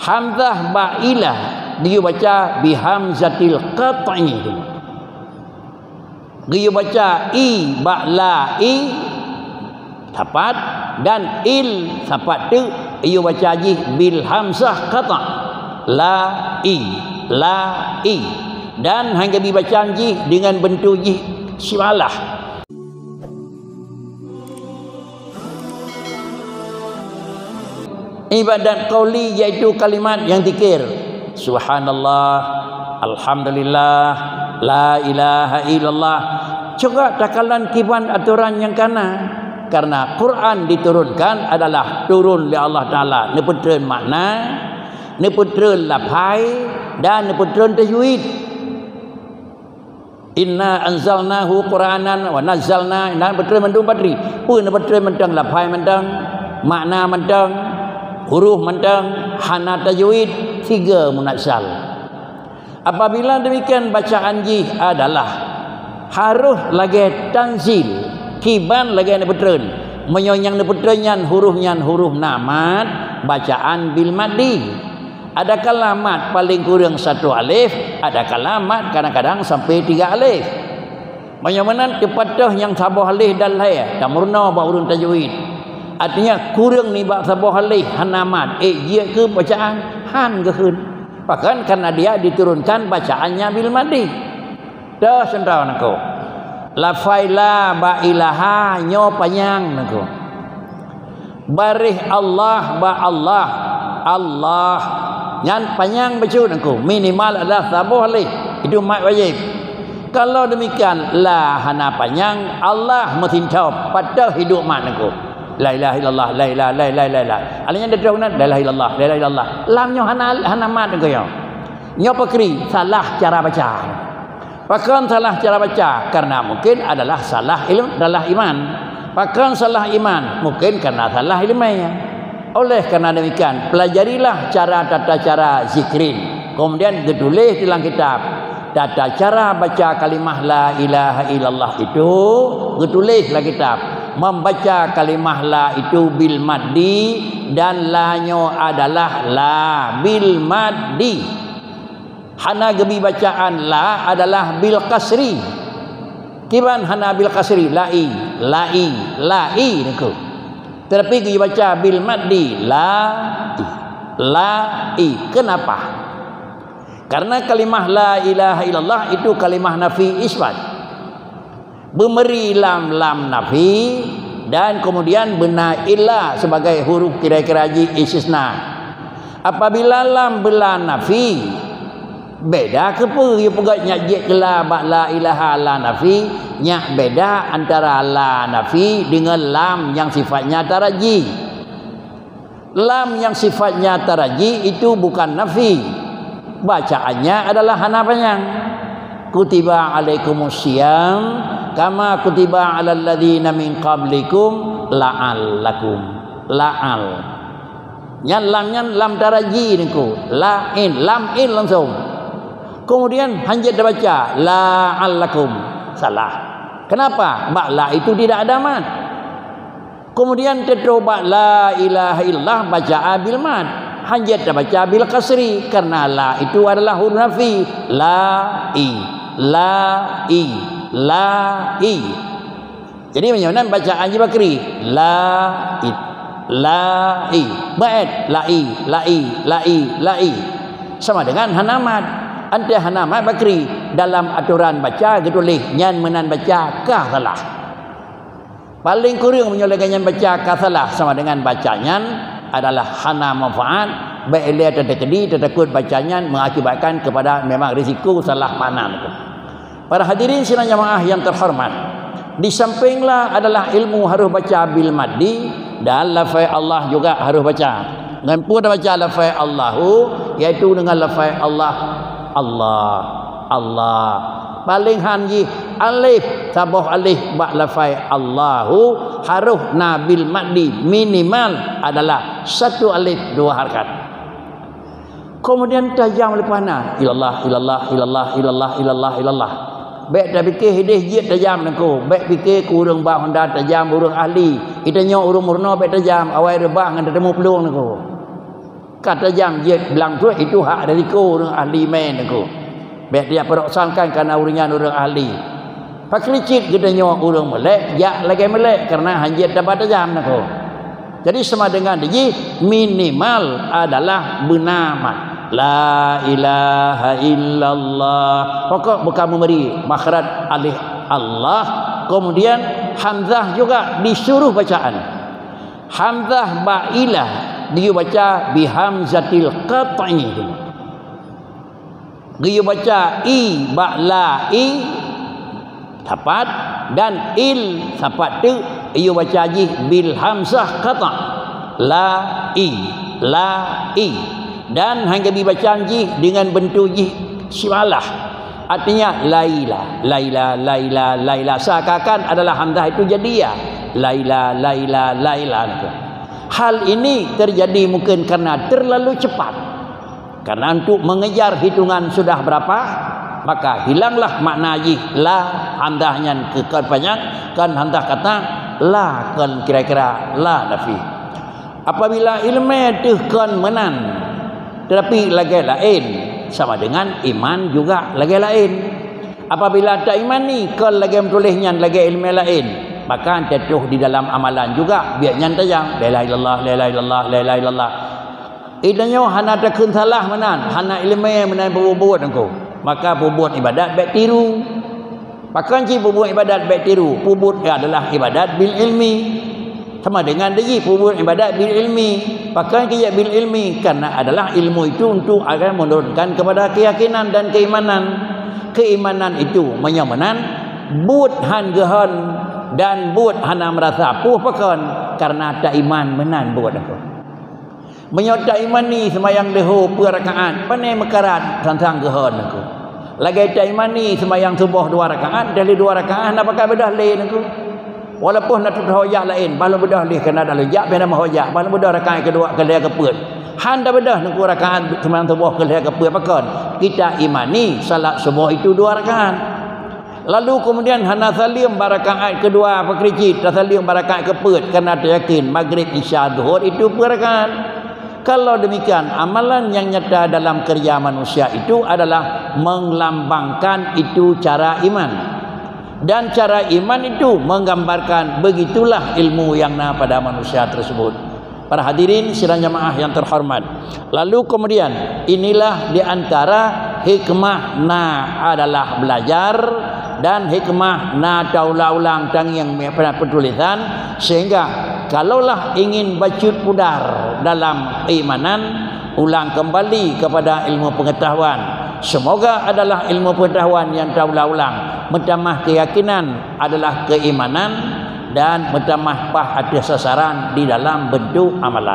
Hamzah ba'ilah dia baca bihamzatil qat'i. Dia baca i ba'la i sapat dan il sapat tu dia baca ji bil hamzah qata' la i dan hangga dibaca ji dengan bentuk ji siwalah. Ibadat qauli iaitu kalimat yang zikir subhanallah, alhamdulillah, la ilaha illallah. Juga takalan kiban aturan yang kana karena Quran diturunkan adalah turun oleh Allah Taala neputreun makna, neputreun lapai dan neputreun tajwid. Inna anzalnahu Qur'anan wa nazzalna dan betreun mendung patri pun betreun mentang lapai mentang makna mentang huruf mentang hana tajwid tiga munazzal. Apabila demikian bacaan ji adalah harus lagi tanzil kiban lagi neputreun menyonyang neputreunyan huruf namat bacaan bil maddi. Ada kalimat paling kurang 1 alif, ada kalimat kadang-kadang sampai 3 alif. Bagaimana tepatah yang sabah alif dan lai tak murna ba urun tajwid. Artinya kurang ni bab sabah alif hanamat dia ke bacaan han ke hun. Bahkan karena dia diturunkan bacaannya bil maddi. Dah sendau nako. La faila ba ilaha nyo panjang nako. Barih Allah ba Allah Allah yang panjang baca nako minimal adalah sabah alif itu mat wajib. Kalau demikian la hana panjang Allah methintau pada hidup mat nako. La ilaha illallah, la ilaha. Alanya dia tahu la ilaha illallah, la ilaha illallah. Lamnya hana mat nako yo. Nyo pakri salah cara baca. Bahkan salah cara baca karena mungkin adalah salah ilmu adalah iman. Bahkan salah iman mungkin karena salah ilmunya. Oleh karena demikian pelajarilah tata cara zikrin. Kemudian ditulis dalam kitab tata cara baca kalimah la ilaha illallah itu ditulis dalam kitab. Membaca kalimah la itu bil maddi dan la-nya adalah la bil maddi. Hana gebi bacaan la adalah bil kasri. Kiban hana bil kasri lai niku. Tetapi dia baca bil maddi lai. Kenapa? Karena kalimah la ilaha illallah itu kalimah nafi isbat. Memberi lam nafi dan kemudian bena illa sebagai huruf kira-kira istisna. Apabila lam bela nafi beda ke apa dia pegat nyak la ba la ilaha la nafi nyak beda antara la nafi dengan lam yang sifatnya taraji. Lam yang sifatnya taraji itu bukan nafi, bacaannya adalah hana panjang. Kutiba alaikumusiyam kama kutiba alal ladzina min qablikum la'allakum la'al. Yang lam taraji niku la'in lam in langsung. Kemudian hanjat baca la'allakum salah. Kenapa? Ba'la itu tidak ada mat. Kemudian tercoba la ilaha illallah baca bil mat. Hanjat baca bil kasri karena la itu adalah huruf nafi. La i. Jadi macam bacaan Haji Bakri la i. Ba'id la i. Sama dengan hanamat. Anda hanamat Bakri dalam aturan baca getulih nyan menan baca kah salah. Paling kurang menyolehkan nyan baca kah salah sama dengan bacanya adalah hana manfaat baik dia terkedi tertakut bacanya mengakibatkan kepada memang risiko salah makna. Para hadirin sidang jamaah yang terhormat, di sampinglah adalah ilmu harus baca bil maddi dan lafaz Allah juga harus baca. Dan pun baca lafaz Allahu iaitu dengan lafaz Allah. Paling hanji alif sabah alif ba lafaz Allahu haruf nabil maddi minimal adalah 1 alif 2 harakat. Kemudian tajam lepana ilallah. Baik dah fikir hidih jid tajam nangku. Baik fikir kurang bah Honda tajam urang ahli. Kita nyok urang murna baik tajam awai rebah ngan temu pelung nangku. Kata jam je bilang tu itu hak dari ko orang ahli main aku. Biar dia peroksankan karena uringan orang ahli. Pakricit gedenya orang melek, ya lagi melek karena hanjit dapat jam aku. Jadi sama dengan dia minimal adalah benamat. La ilaha illallah. Pokok bukan memberi makhraj alih Allah. Kemudian hamzah juga disuruh bacaan. Hamzah ba'ilah dia baca bihamzatil qat'i. Dia baca i ba'la i dapat dan il dapat tu dia baca ji bil hamzah qata' la i dan hingga dibaca ji dengan bentuk ji siwalah, artinya laila seakan adalah hamzah itu jadi ya laila. Hal ini terjadi mungkin karena terlalu cepat. Karena untuk mengejar hitungan sudah berapa, maka hilanglah makna ji la hamzahnya ke panjang kan hamzah kata la kan kira-kira la nafi. Apabila ilmu itu kan menan tetapi lagi lain sama dengan iman juga lagi lain. Apabila tak iman ni kan lagi menulisnya lagi ilmu lain, maka jatuh di dalam amalan juga biarnya tajam la ilaha illallah la ilaha illallah la ilaha illallah. Idanya hana takun salah menan hana ilmu menan berbuat engkau, maka berbuat ibadat baik tiru. Pakan ji berbuat ibadat baik tiru, berbuat adalah ibadat bil ilmi. Sama dengan dia berbuat ibadat bil ilmi. Pakan dia bil ilmi karena adalah ilmu itu untuk akan menurunkan kepada keyakinan dan keimanan. Keimanan itu menyamanan but han gehan dan buat hana merasa puh pakan karena tak iman menan buat aku. Menyota iman ni semayang deho per rakaat panai mekarat tentang gehan aku. Lagi tak iman ni semayang subuh 2 rakaat dari 2 rakaat nak pakai bedah lain aku. Walaupun nak tutup hojak lain balu bedah leh kena dah lejak bena hojak balu bedah rakaat kedua ke dia keput. Han dah bedah nak rakaat semayang subuh ke dia keput pakan. Kita imani salat subuh itu 2 rakaat. Lalu kemudian hana salim barakaat kedua pakricit, salim barakaat keput kerana yakin maghrib isya zuhur itu perakaat. Kalau demikian amalan yang nyata dalam kerja manusia itu adalah melambangkan itu cara iman. Dan cara iman itu menggambarkan begitulah ilmu yang na pada manusia tersebut. Para hadirin sidang jamaah yang terhormat. Lalu kemudian inilah di antara hikmah na adalah belajar dan hikmah na taula ulang tang yang penulisan, sehingga kalaulah ingin bacut pudar dalam keimanan, ulang kembali kepada ilmu pengetahuan. Semoga adalah ilmu pengetahuan yang taula ulang, menambah keyakinan adalah keimanan dan menambah atas sasaran di dalam bentuk amalan.